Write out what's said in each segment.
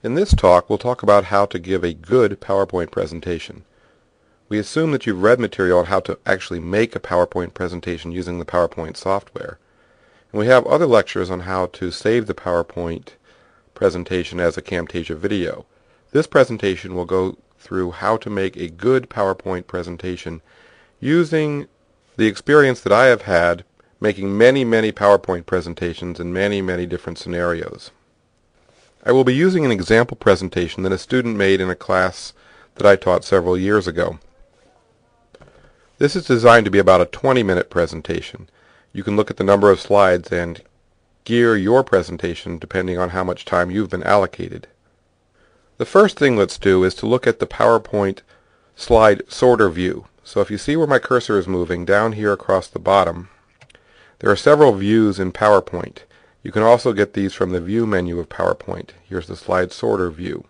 In this talk, we'll talk about how to give a good PowerPoint presentation. We assume that you've read material on how to actually make a PowerPoint presentation using the PowerPoint software. And we have other lectures on how to save the PowerPoint presentation as a Camtasia video. This presentation will go through how to make a good PowerPoint presentation using the experience that I have had making many PowerPoint presentations in many different scenarios. I will be using an example presentation that a student made in a class that I taught several years ago. This is designed to be about a 20-minute presentation. You can look at the number of slides and gear your presentation depending on how much time you've been allocated. The first thing let's do is to look at the PowerPoint slide sorter view. So if you see where my cursor is moving down here across the bottom, there are several views in PowerPoint. You can also get these from the View menu of PowerPoint. Here's the Slide Sorter view.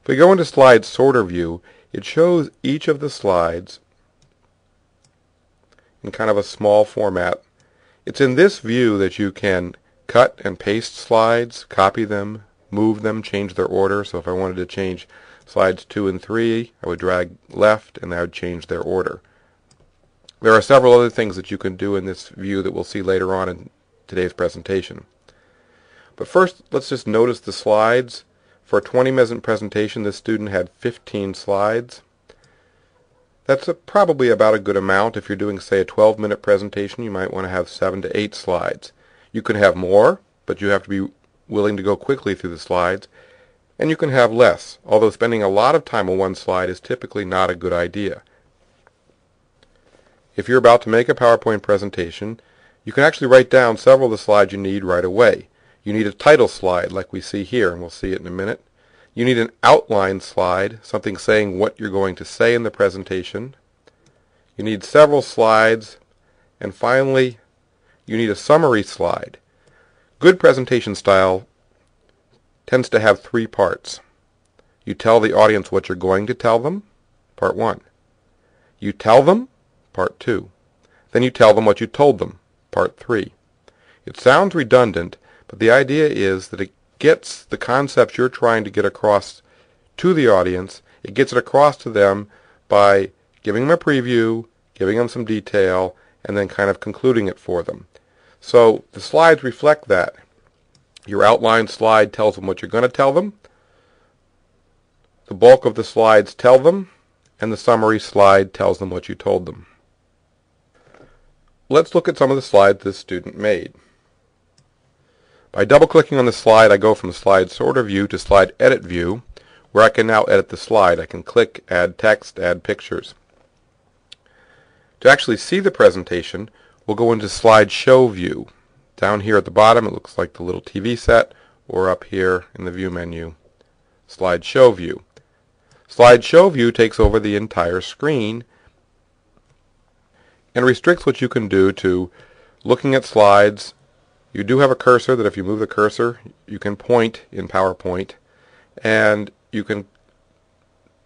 If we go into Slide Sorter view, it shows each of the slides in kind of a small format. It's in this view that you can cut and paste slides, copy them, move them, change their order. So if I wanted to change slides 2 and 3, I would drag left and that would change their order. There are several other things that you can do in this view that we'll see later on in today's presentation. But first, let's just notice the slides. For a 20-minute presentation, this student had 15 slides. That's probably about a good amount. If you're doing, say, a 12-minute presentation, you might want to have 7 to 8 slides. You can have more, but you have to be willing to go quickly through the slides. And you can have less, although spending a lot of time on one slide is typically not a good idea. If you're about to make a PowerPoint presentation, you can actually write down several of the slides you need right away. You need a title slide like we see here, and we'll see it in a minute. You need an outline slide, something saying what you're going to say in the presentation. You need several slides, and finally, you need a summary slide. Good presentation style tends to have 3 parts. You tell the audience what you're going to tell them, part 1. You tell them, part 2. Then you tell them what you told them, part 3. It sounds redundant, but the idea is that it gets the concepts you're trying to get across to the audience. It gets it across to them by giving them a preview, giving them some detail, and then kind of concluding it for them. So the slides reflect that. Your outline slide tells them what you're going to tell them. The bulk of the slides tell them, and the summary slide tells them what you told them. Let's look at some of the slides this student made. By double-clicking on the slide, I go from Slide Sorter view to Slide Edit view, where I can now edit the slide. I can click, add text, add pictures. To actually see the presentation, we'll go into Slide Show view. Down here at the bottom, it looks like the little TV set, or up here in the View menu, Slide Show view. Slide Show view takes over the entire screen and restricts what you can do to looking at slides. You do have a cursor that if you move the cursor, you can point in PowerPoint, and you can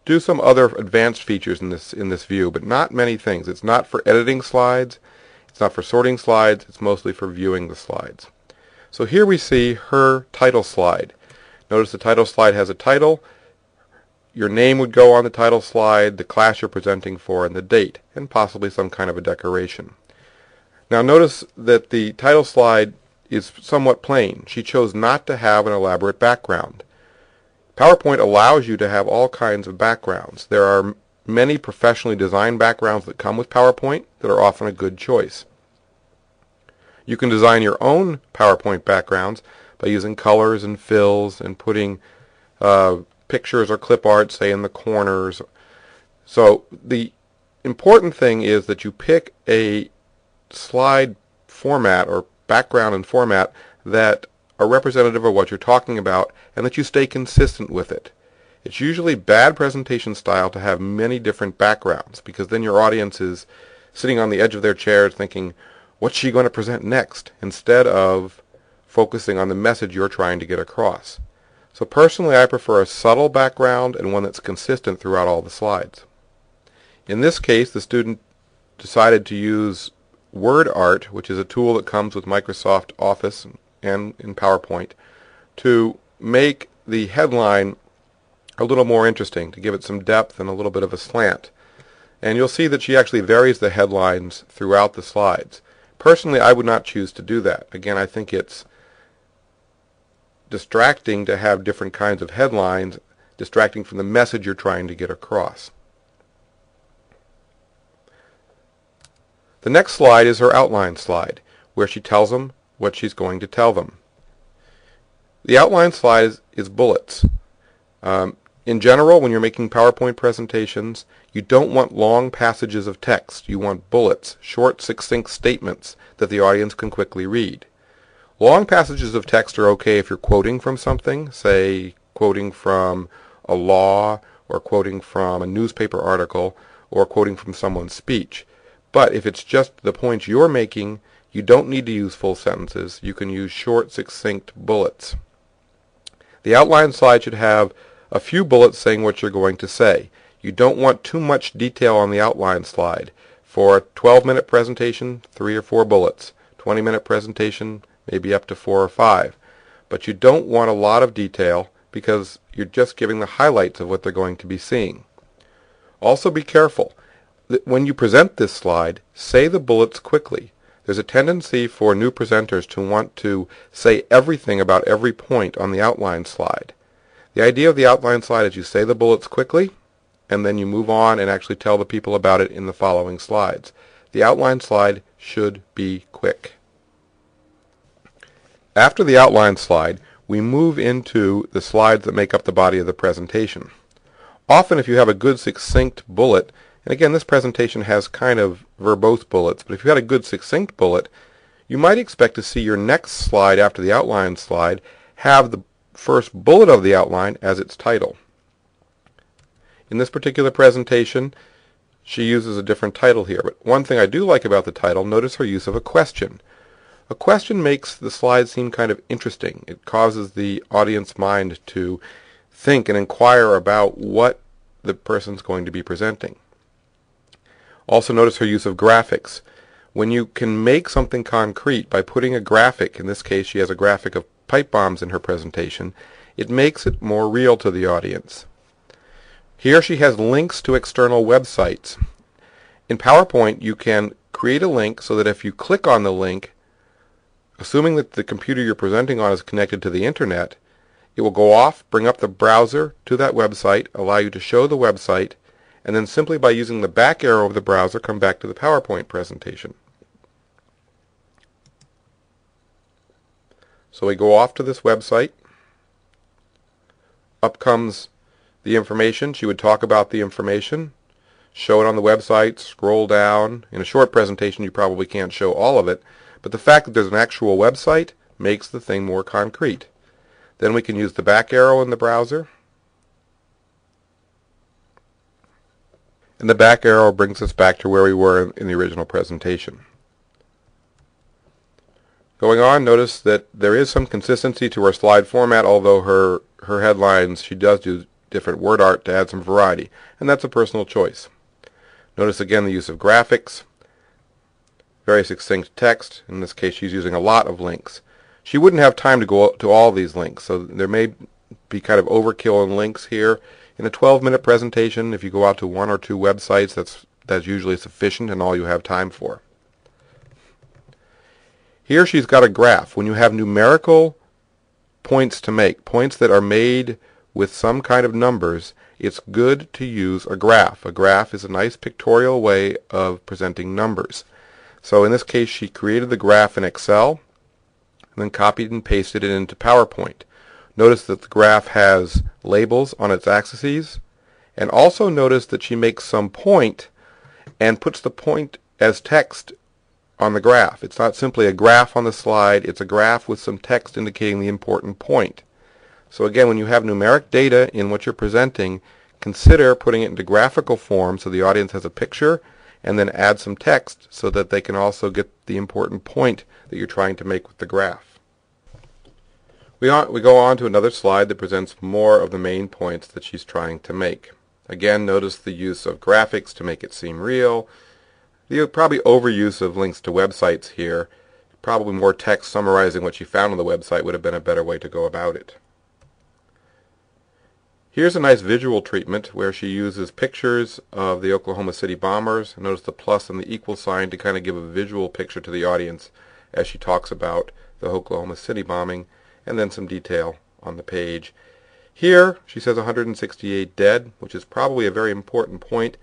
do some other advanced features in this view, but not many things. It's not for editing slides, it's not for sorting slides, it's mostly for viewing the slides. So here we see her title slide. Notice the title slide has a title. Your name would go on the title slide, the class you're presenting for, and the date, and possibly some kind of a decoration. Now notice that the title slide is somewhat plain. She chose not to have an elaborate background. PowerPoint allows you to have all kinds of backgrounds. There are many professionally designed backgrounds that come with PowerPoint that are often a good choice. You can design your own PowerPoint backgrounds by using colors and fills and putting pictures or clip art, say, in the corners. So the important thing is that you pick a slide format or background and format that are representative of what you're talking about, and that you stay consistent with it. It's usually bad presentation style to have many different backgrounds, because then your audience is sitting on the edge of their chairs thinking, what's she going to present next, instead of focusing on the message you're trying to get across. So personally, I prefer a subtle background and one that's consistent throughout all the slides. In this case, the student decided to use WordArt, which is a tool that comes with Microsoft Office and in PowerPoint, to make the headline a little more interesting, to give it some depth and a little bit of a slant. And you'll see that she actually varies the headlines throughout the slides. Personally, I would not choose to do that. Again, I think it's distracting to have different kinds of headlines, distracting from the message you're trying to get across. The next slide is her outline slide, where she tells them what she's going to tell them. The outline slide is bullets. In general, when you're making PowerPoint presentations, you don't want long passages of text. You want bullets, short, succinct statements that the audience can quickly read. Long passages of text are okay if you're quoting from something, say quoting from a law, or quoting from a newspaper article, or quoting from someone's speech. But if it's just the points you're making, you don't need to use full sentences. You can use short, succinct bullets. The outline slide should have a few bullets saying what you're going to say. You don't want too much detail on the outline slide. For a 12-minute presentation, 3 or 4 bullets. 20-minute presentation, maybe up to 4 or 5. But you don't want a lot of detail because you're just giving the highlights of what they're going to be seeing. Also be careful that when you present this slide, say the bullets quickly. There's a tendency for new presenters to want to say everything about every point on the outline slide. The idea of the outline slide is you say the bullets quickly, and then you move on and actually tell the people about it in the following slides. The outline slide should be quick. After the outline slide, we move into the slides that make up the body of the presentation. Often if you have a good succinct bullet, and again this presentation has kind of verbose bullets, but if you had a good succinct bullet, you might expect to see your next slide after the outline slide have the first bullet of the outline as its title. In this particular presentation, she uses a different title here, but one thing I do like about the title, notice her use of a question. A question makes the slide seem kind of interesting. It causes the audience mind to think and inquire about what the person's going to be presenting. Also notice her use of graphics. When you can make something concrete by putting a graphic, in this case she has a graphic of pipe bombs in her presentation, it makes it more real to the audience. Here she has links to external websites. In PowerPoint you can create a link so that if you click on the link, assuming that the computer you're presenting on is connected to the internet, it will go off, bring up the browser to that website, allow you to show the website, and then simply by using the back arrow of the browser come back to the PowerPoint presentation. So we go off to this website. Up comes the information. She would talk about the information, show it on the website, scroll down. In a short presentation you probably can't show all of it, but the fact that there's an actual website makes the thing more concrete. Then we can use the back arrow in the browser, and the back arrow brings us back to where we were in the original presentation. Going on, notice that there is some consistency to her slide format, although her headlines, she does do different word art to add some variety, and that's a personal choice. Notice again the use of graphics, very succinct text. In this case she's using a lot of links. She wouldn't have time to go to all these links, so there may be kind of overkill in links here. In a 12-minute presentation, if you go out to 1 or 2 websites, that's usually sufficient and all you have time for. Here she's got a graph. When you have numerical points to make, points that are made with some kind of numbers, it's good to use a graph. A graph is a nice pictorial way of presenting numbers. So in this case she created the graph in Excel and then copied and pasted it into PowerPoint. Notice that the graph has labels on its axes, and also notice that she makes some point and puts the point as text on the graph. It's not simply a graph on the slide, it's a graph with some text indicating the important point. So again, when you have numeric data in what you're presenting, consider putting it into graphical form so the audience has a picture, and then add some text so that they can also get the important point that you're trying to make with the graph. We go on to another slide that presents more of the main points that she's trying to make. Again, notice the use of graphics to make it seem real. The probably overuse of links to websites here. Probably more text summarizing what she found on the website would have been a better way to go about it. Here's a nice visual treatment where she uses pictures of the Oklahoma City bombers. Notice the plus and the equal sign to kind of give a visual picture to the audience as she talks about the Oklahoma City bombing, and then some detail on the page. Here she says 168 dead, which is probably a very important point.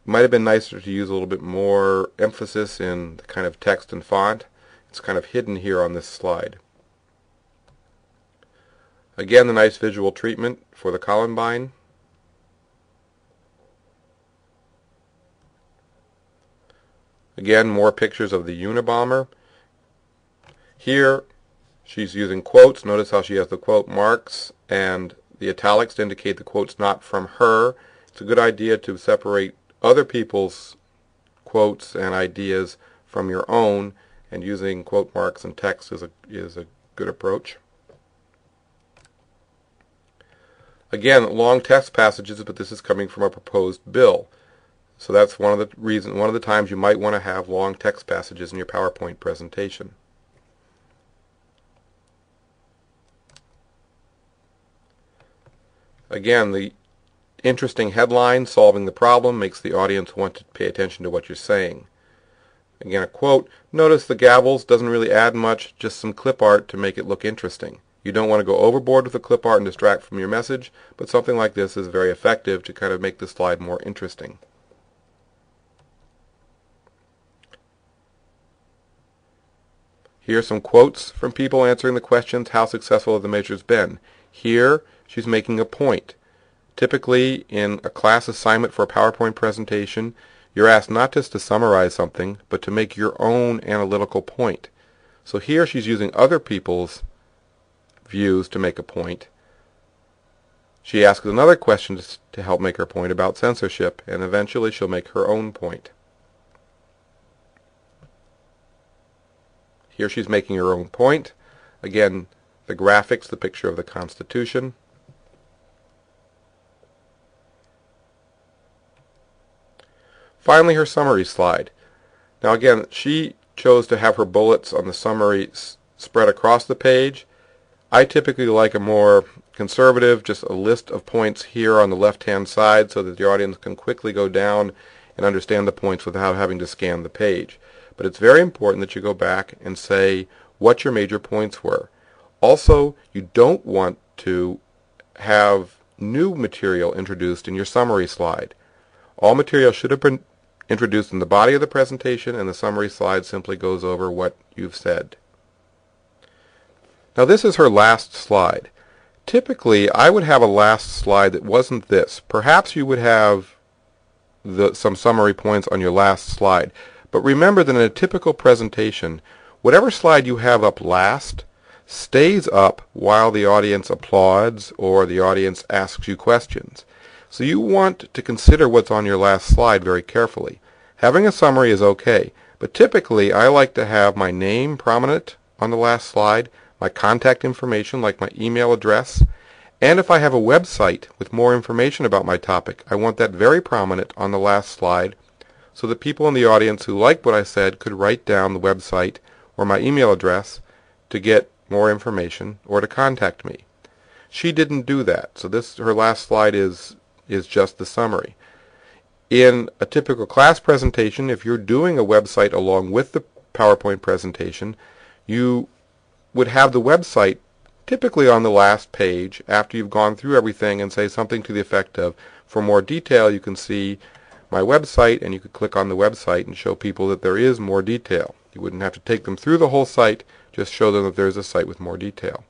Might have been nicer to use a little bit more emphasis in the kind of text and font. It's kind of hidden here on this slide. Again, the nice visual treatment for the Columbine. Again, more pictures of the Unabomber. Here, she's using quotes. Notice how she has the quote marks and the italics to indicate the quote's not from her. It's a good idea to separate other people's quotes and ideas from your own, and using quote marks and text is a good approach. Again, long text passages, but this is coming from a proposed bill. So that's one of the times you might want to have long text passages in your PowerPoint presentation. Again, the interesting headline, solving the problem, makes the audience want to pay attention to what you're saying. Again, a quote, notice the gavels doesn't really add much, just some clip art to make it look interesting. You don't want to go overboard with the clip art and distract from your message, but something like this is very effective to kind of make the slide more interesting. Here are some quotes from people answering the questions, how successful have the measures been? Here, she's making a point. Typically, in a class assignment for a PowerPoint presentation, you're asked not just to summarize something, but to make your own analytical point. So here she's using other people's views to make a point. She asks another question to help make her point about censorship, and eventually she'll make her own point. Here she's making her own point. Again, the graphics, the picture of the Constitution. Finally, her summary slide. Now again, she chose to have her bullets on the summary spread across the page. I typically like a more conservative, just a list of points here on the left-hand side so that the audience can quickly go down and understand the points without having to scan the page. But it's very important that you go back and say what your major points were. Also, you don't want to have new material introduced in your summary slide. All material should have been introduced in the body of the presentation, and the summary slide simply goes over what you've said. Now this is her last slide. Typically, I would have a last slide that wasn't this. Perhaps you would have some summary points on your last slide. But remember that in a typical presentation, whatever slide you have up last stays up while the audience applauds or the audience asks you questions. So you want to consider what's on your last slide very carefully. Having a summary is okay, but typically I like to have my name prominent on the last slide, my contact information like my email address, and if I have a website with more information about my topic, I want that very prominent on the last slide so that people in the audience who like what I said could write down the website or my email address to get more information or to contact me. She didn't do that, so her last slide is just the summary. In a typical class presentation, if you're doing a website along with the PowerPoint presentation, you would have the website typically on the last page after you've gone through everything and say something to the effect of, for more detail you can see my website, and you could click on the website and show people that there is more detail. You wouldn't have to take them through the whole site, just show them that there's a site with more detail.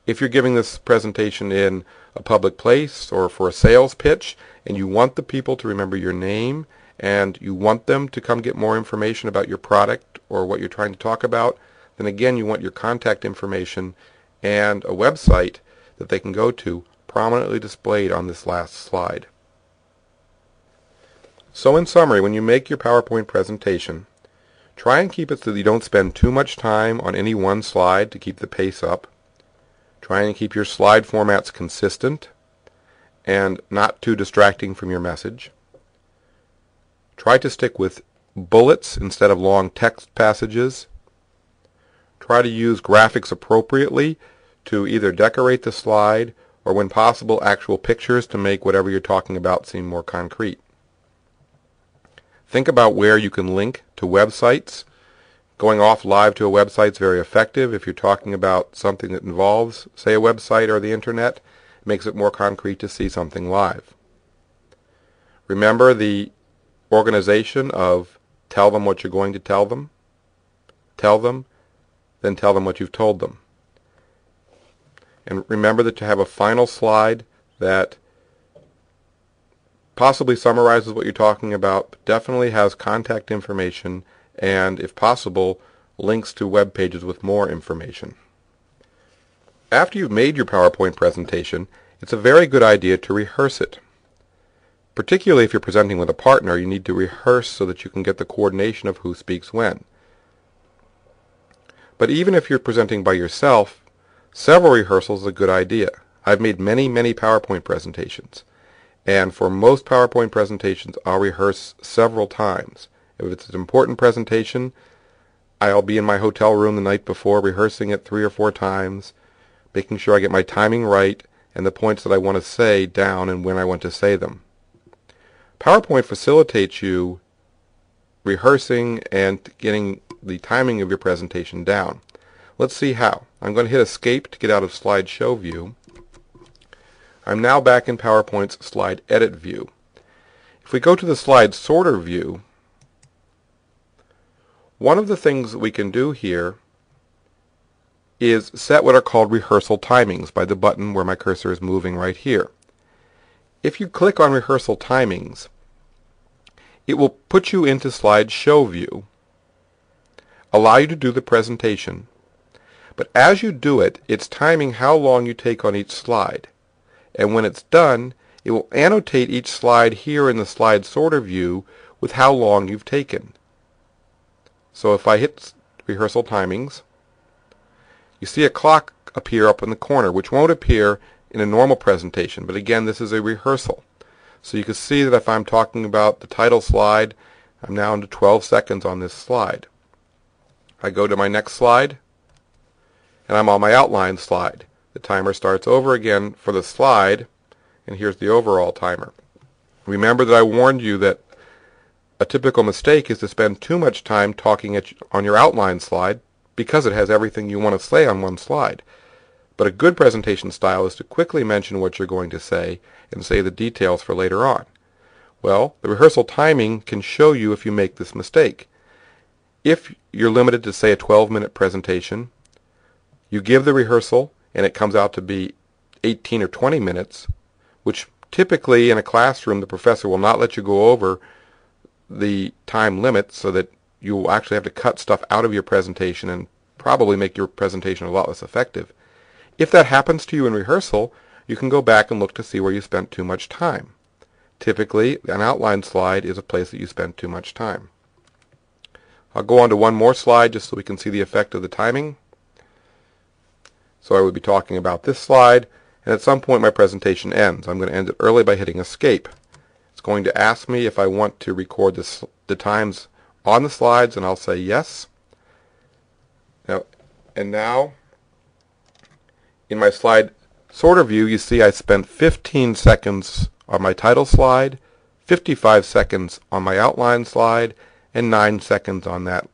If you're giving this presentation in a public place or for a sales pitch and you want the people to remember your name and you want them to come get more information about your product or what you're trying to talk about, then again you want your contact information and a website that they can go to prominently displayed on this last slide. So in summary, when you make your PowerPoint presentation, try and keep it so that you don't spend too much time on any one slide to keep the pace up. Try and keep your slide formats consistent and not too distracting from your message. Try to stick with bullets instead of long text passages. Try to use graphics appropriately to either decorate the slide or when possible, actual pictures to make whatever you're talking about seem more concrete. Think about where you can link to websites. Going off live to a website is very effective. If you're talking about something that involves, say, a website or the internet, it makes it more concrete to see something live. Remember the organization of tell them what you're going to tell them, then tell them what you've told them. And remember that to have a final slide that possibly summarizes what you're talking about, but definitely has contact information and, if possible, links to web pages with more information. After you've made your PowerPoint presentation, it's a very good idea to rehearse it. Particularly if you're presenting with a partner, you need to rehearse so that you can get the coordination of who speaks when. But even if you're presenting by yourself, several rehearsals is a good idea. I've made many PowerPoint presentations, and for most PowerPoint presentations I'll rehearse several times. If it's an important presentation, I'll be in my hotel room the night before rehearsing it 3 or 4 times, making sure I get my timing right and the points that I want to say down and when I want to say them. PowerPoint facilitates you rehearsing and getting the timing of your presentation down. Let's see how. I'm going to hit Escape to get out of Slideshow view. I'm now back in PowerPoint's Slide Edit view. If we go to the Slide Sorter view, one of the things that we can do here is set what are called rehearsal timings by the button where my cursor is moving right here. If you click on Rehearsal Timings, it will put you into Slideshow view, allow you to do the presentation, but as you do it, it's timing how long you take on each slide. And when it's done, it will annotate each slide here in the Slide Sorter view with how long you've taken. So if I hit Rehearsal Timings, you see a clock appear up in the corner, which won't appear in a normal presentation, but again, this is a rehearsal. So you can see that if I'm talking about the title slide, I'm now into 12 seconds on this slide. I go to my next slide, and I'm on my outline slide. The timer starts over again for the slide, and here's the overall timer. Remember that I warned you that a typical mistake is to spend too much time talking on your outline slide because it has everything you want to say on one slide. But a good presentation style is to quickly mention what you're going to say and say the details for later on. Well, the rehearsal timing can show you if you make this mistake. If you're limited to, say, a 12-minute presentation, you give the rehearsal and it comes out to be 18 or 20 minutes, which typically in a classroom the professor will not let you go over the time limit, so that you will actually have to cut stuff out of your presentation and probably make your presentation a lot less effective. If that happens to you in rehearsal, you can go back and look to see where you spent too much time. Typically, an outline slide is a place that you spent too much time. I'll go on to one more slide just so we can see the effect of the timing. So I would be talking about this slide, and at some point my presentation ends. I'm going to end it early by hitting Escape. It's going to ask me if I want to record the times on the slides, and I'll say yes. Now, in my Slide Sorter view, you see I spent 15 seconds on my title slide, 55 seconds on my outline slide, and 9 seconds on that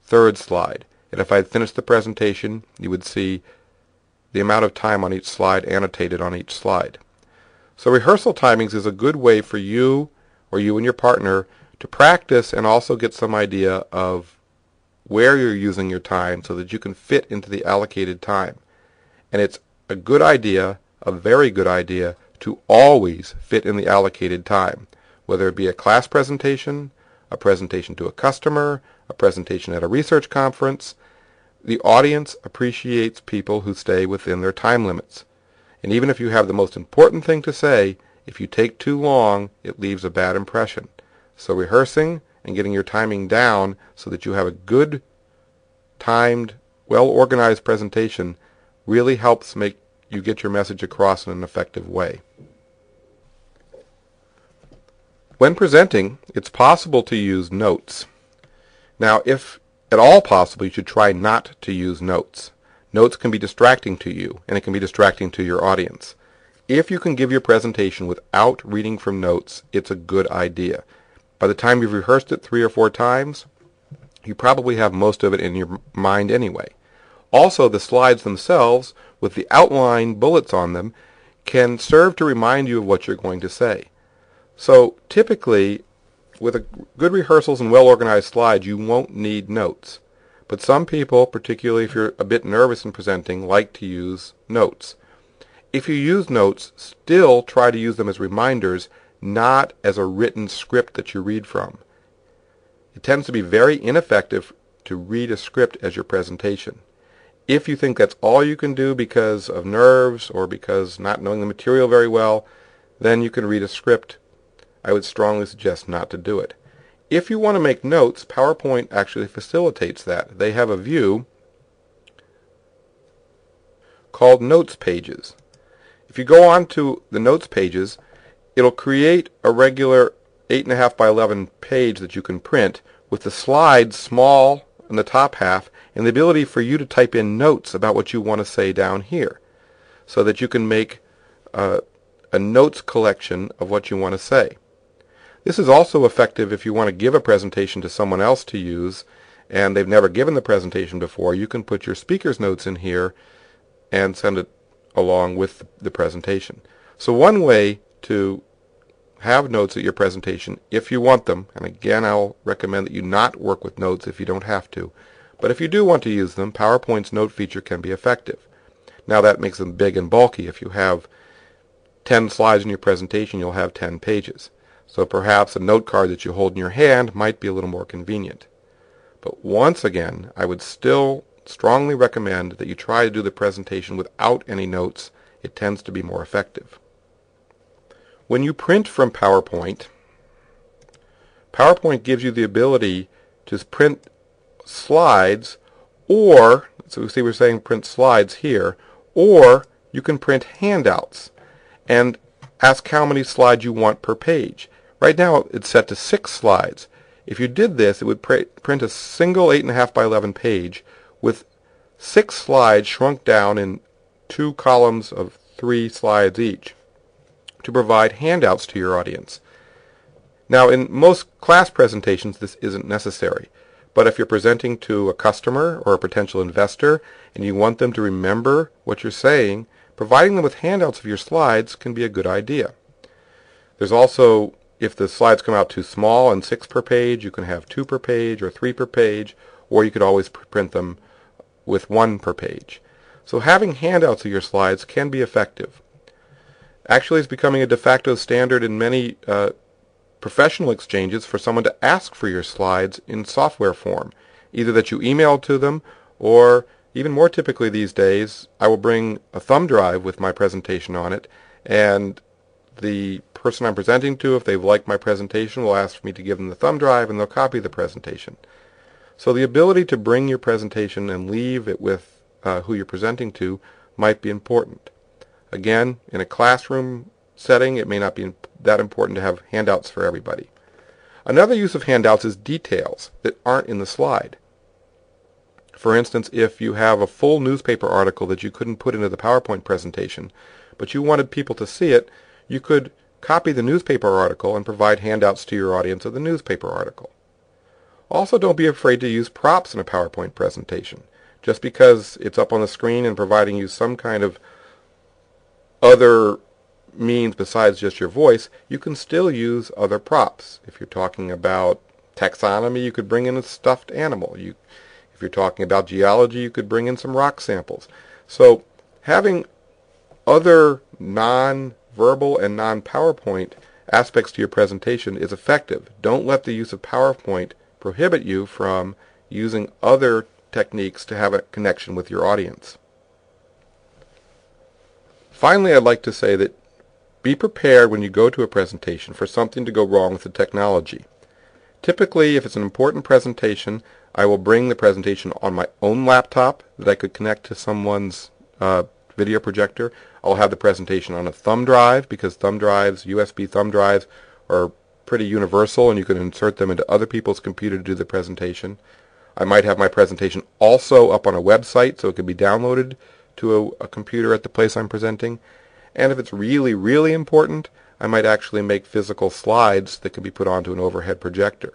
third slide. And if I had finished the presentation, you would see the amount of time on each slide annotated on each slide. So rehearsal timings is a good way for you or you and your partner to practice and also get some idea of where you're using your time so that you can fit into the allocated time. And it's a good idea, a very good idea, to always fit in the allocated time, whether it be a class presentation, a presentation to a customer, a presentation at a research conference. The audience appreciates people who stay within their time limits. And even if you have the most important thing to say, if you take too long, it leaves a bad impression. So rehearsing and getting your timing down so that you have a good, timed, well-organized presentation really helps make you get your message across in an effective way. When presenting, it's possible to use notes. Now, if at all possible, you should try not to use notes. Notes can be distracting to you, and it can be distracting to your audience. If you can give your presentation without reading from notes, it's a good idea. By the time you've rehearsed it 3 or 4 times, you probably have most of it in your mind anyway. Also, the slides themselves, with the outline bullets on them, can serve to remind you of what you're going to say. So typically, with good rehearsals and well-organized slides, you won't need notes. But some people, particularly if you're a bit nervous in presenting, like to use notes. If you use notes, still try to use them as reminders, not as a written script that you read from. It tends to be very ineffective to read a script as your presentation. If you think that's all you can do because of nerves or because not knowing the material very well, then you can read a script. I would strongly suggest not to do it. If you want to make notes, PowerPoint actually facilitates that. They have a view called Notes Pages. If you go on to the Notes Pages, it'll create a regular 8.5 by 11 page that you can print with the slides small in the top half and the ability for you to type in notes about what you want to say down here so that you can make a notes collection of what you want to say. This is also effective if you want to give a presentation to someone else to use and they've never given the presentation before. You can put your speaker's notes in here and send it along with the presentation. So one way to have notes at your presentation, if you want them, and again I'll recommend that you not work with notes if you don't have to, but if you do want to use them, PowerPoint's note feature can be effective. Now that makes them big and bulky. If you have 10 slides in your presentation, you'll have 10 pages. So perhaps a note card that you hold in your hand might be a little more convenient. But once again, I would still strongly recommend that you try to do the presentation without any notes. It tends to be more effective. When you print from PowerPoint, PowerPoint gives you the ability to print slides, or, so we see we're saying print slides here, or you can print handouts and ask how many slides you want per page. Right now it's set to 6 slides. If you did this, it would print a single 8.5 by 11 page with 6 slides shrunk down in 2 columns of 3 slides each to provide handouts to your audience. Now, in most class presentations, this isn't necessary. But if you're presenting to a customer or a potential investor and you want them to remember what you're saying, providing them with handouts of your slides can be a good idea. There's also, if the slides come out too small and 6 per page, you can have 2 per page or 3 per page, or you could always print them with 1 per page. So having handouts of your slides can be effective. Actually, it's becoming a de facto standard in many professional exchanges for someone to ask for your slides in software form, either that you email to them, or even more typically these days, I will bring a thumb drive with my presentation on it, and the person I'm presenting to, if they've liked my presentation, will ask me to give them the thumb drive and they'll copy the presentation. So the ability to bring your presentation and leave it with who you're presenting to might be important. Again, in a classroom setting, it may not be that important to have handouts for everybody. Another use of handouts is details that aren't in the slide. For instance, if you have a full newspaper article that you couldn't put into the PowerPoint presentation, but you wanted people to see it, you could copy the newspaper article and provide handouts to your audience of the newspaper article. Also, don't be afraid to use props in a PowerPoint presentation. Just because it's up on the screen and providing you some kind of other means besides just your voice, you can still use other props. If you're talking about taxonomy, you could bring in a stuffed animal. If you're talking about geology, you could bring in some rock samples. So having other non-verbal and non-PowerPoint aspects to your presentation is effective. Don't let the use of PowerPoint prohibit you from using other techniques to have a connection with your audience. Finally, I'd like to say that be prepared when you go to a presentation for something to go wrong with the technology. Typically, if it's an important presentation, I will bring the presentation on my own laptop that I could connect to someone's video projector. I'll have the presentation on a thumb drive because thumb drives, USB thumb drives, are pretty universal and you can insert them into other people's computer to do the presentation. I might have my presentation also up on a website so it can be downloaded to a computer at the place I'm presenting. And if it's really, really important, I might actually make physical slides that can be put onto an overhead projector.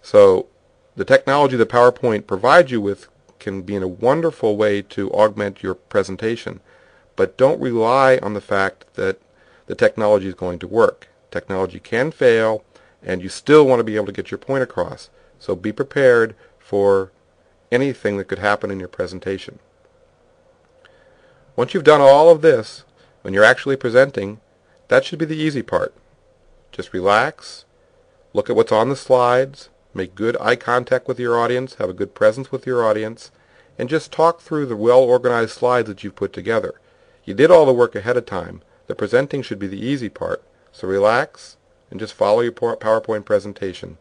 So the technology that PowerPoint provides you with can be in a wonderful way to augment your presentation, but don't rely on the fact that the technology is going to work. Technology can fail, and you still want to be able to get your point across. So be prepared for anything that could happen in your presentation. Once you've done all of this, when you're actually presenting, that should be the easy part. Just relax, look at what's on the slides, make good eye contact with your audience, have a good presence with your audience, and just talk through the well-organized slides that you've put together. You did all the work ahead of time. The presenting should be the easy part. So relax and just follow your PowerPoint presentation.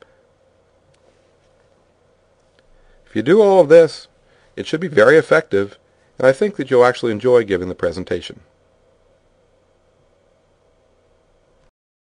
If you do all of this, it should be very effective, and I think that you'll actually enjoy giving the presentation.